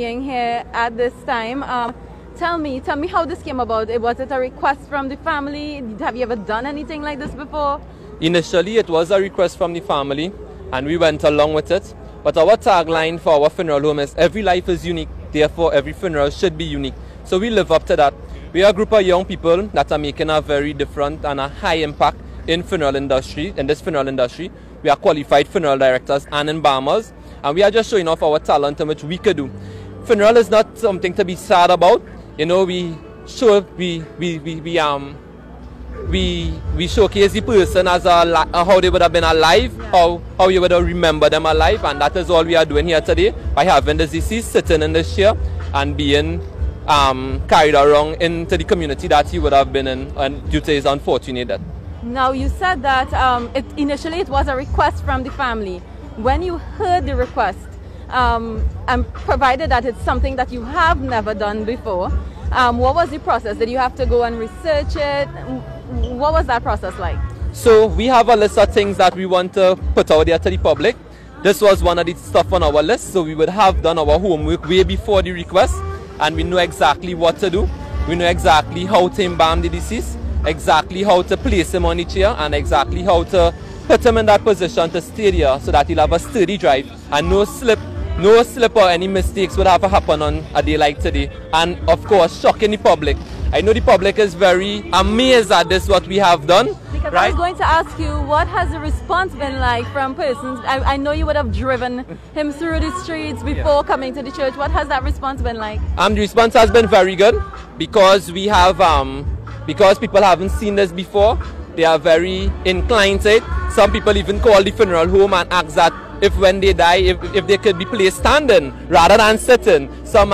being here at this time. Tell me how this came about. Was it a request from the family? Have you ever done anything like this before? Initially, it was a request from the family, and we went along with it. But our tagline for our funeral home is, every life is unique, therefore every funeral should be unique. So we live up to that. We are a group of young people that are making a very different and a high impact in funeral industry, in this funeral industry. We are qualified funeral directors and embalmers, and we are just showing off our talent in which we could do. Funeral is not something to be sad about. You know, we showcase the person as how they would have been alive, how you would have remembered them alive, and that is all we are doing here today by having the deceased sitting in this chair and being carried around into the community that he would have been in and due to his unfortunate death. Now, you said that initially it was a request from the family. When you heard the request, and provided that it's something that you have never done before, what was the process? Did you have to go and research it? What was that process like? So we have a list of things that we want to put out there to the public. This was one of the stuff on our list, so we would have done our homework way before the request, and we know exactly what to do. We know exactly how to embalm the deceased, exactly how to place him on the chair, and exactly how to put him in that position to stay there so that he'll have a sturdy drive and no slip or any mistakes would have happened on a day like today. And of course, shocking the public. I know the public is very amazed at this, what we have done. Because right? I was going to ask you, what has the response been like from persons? I know you would have driven him through the streets before coming to the church. What has that response been like? The response has been very good because we have, because people haven't seen this before, they are very inclined to it. Some people even call the funeral home and ask that if when they die, if they could be placed standing rather than sitting. Some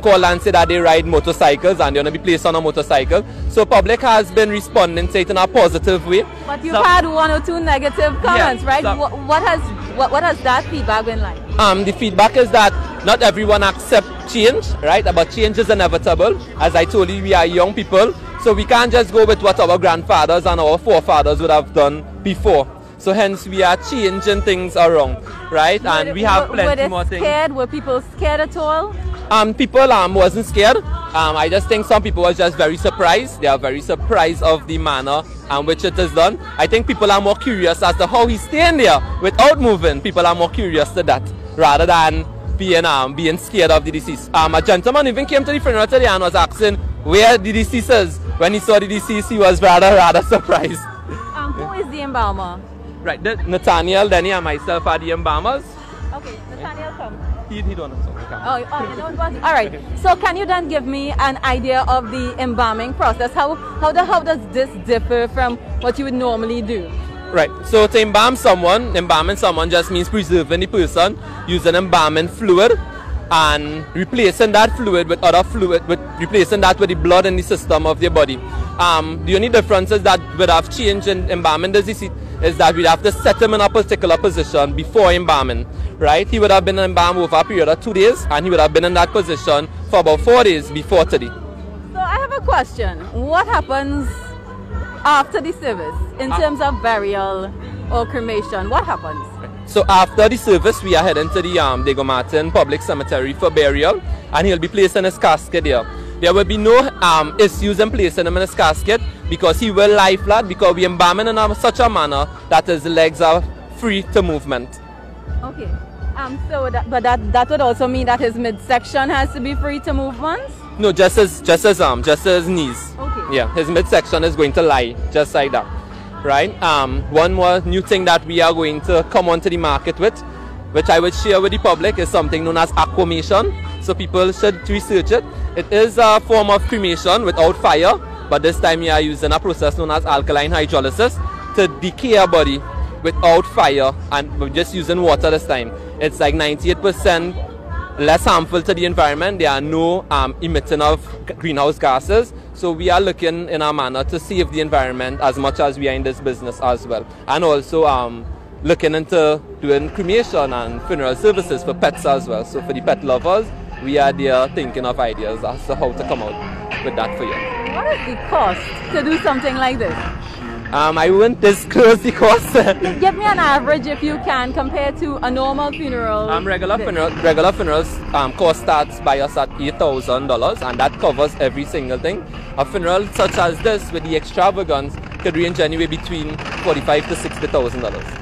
call and say that they ride motorcycles and they want to be placed on a motorcycle. So public has been responding to it in a positive way. But you've had one or two negative comments, right? What has that feedback been like? The feedback is that not everyone accepts change, right? But change is inevitable. As I told you, we are young people, so we can't just go with what our grandfathers and our forefathers would have done before. So hence we are changing things around, right? And we have plenty more things. Were people scared at all? People wasn't scared. I just think some people were just very surprised. They are very surprised of the manner in which it is done. I think people are more curious as to how he's staying there without moving. People are more curious to that rather than being scared of the deceased. A gentleman even came to the funeral today and was asking where the deceased is. When he saw the deceased, he was rather surprised. Who is the embalmer? Right, Nathaniel, Denny, and myself are the embalmers. Okay, Nathaniel, come. He don't know. Oh, you don't want to? All right. So can you then give me an idea of the embalming process? How does this differ from what you would normally do? Right. So to embalming someone just means preserving the person using embalming fluid and replacing that fluid with other fluid, replacing that with the blood in the system of their body. The only differences that would have changed in embalming the deceased is that we'd have to set him in a particular position before embalming, right? He would have been embalmed over a period of 2 days, and he would have been in that position for about 4 days before today. So I have a question. What happens after the service in terms of burial or cremation? What happens? So after the service, we are heading to the Diego Martin Public Cemetery for burial, and he'll be placed in his casket there. There will be no issues in placing him in his casket because he will lie flat because we embalm him in such a manner that his legs are free to movement. Okay. So that would also mean that his midsection has to be free to movement? No, just his knees. Okay. Yeah, his midsection is going to lie just like that. Right? One more new thing that we are going to come onto the market with, which I would share with the public, is something known as aquamation. So people should research it. It is a form of cremation without fire, but this time we are using a process known as alkaline hydrolysis to decay a body without fire, and we're just using water this time. It's like 98% less harmful to the environment. There are no emitting of greenhouse gases. So we are looking in our manner to save the environment as much as we are in this business as well. And also looking into doing cremation and funeral services for pets as well. So for the pet lovers, we are there thinking of ideas as to how to come out with that for you. What is the cost to do something like this? I wouldn't disclose the cost. Give me an average if you can compared to a normal funeral. Regular funerals cost starts by us at $8,000, and that covers every single thing. A funeral such as this with the extravagance could range anywhere between $45,000 to $60,000.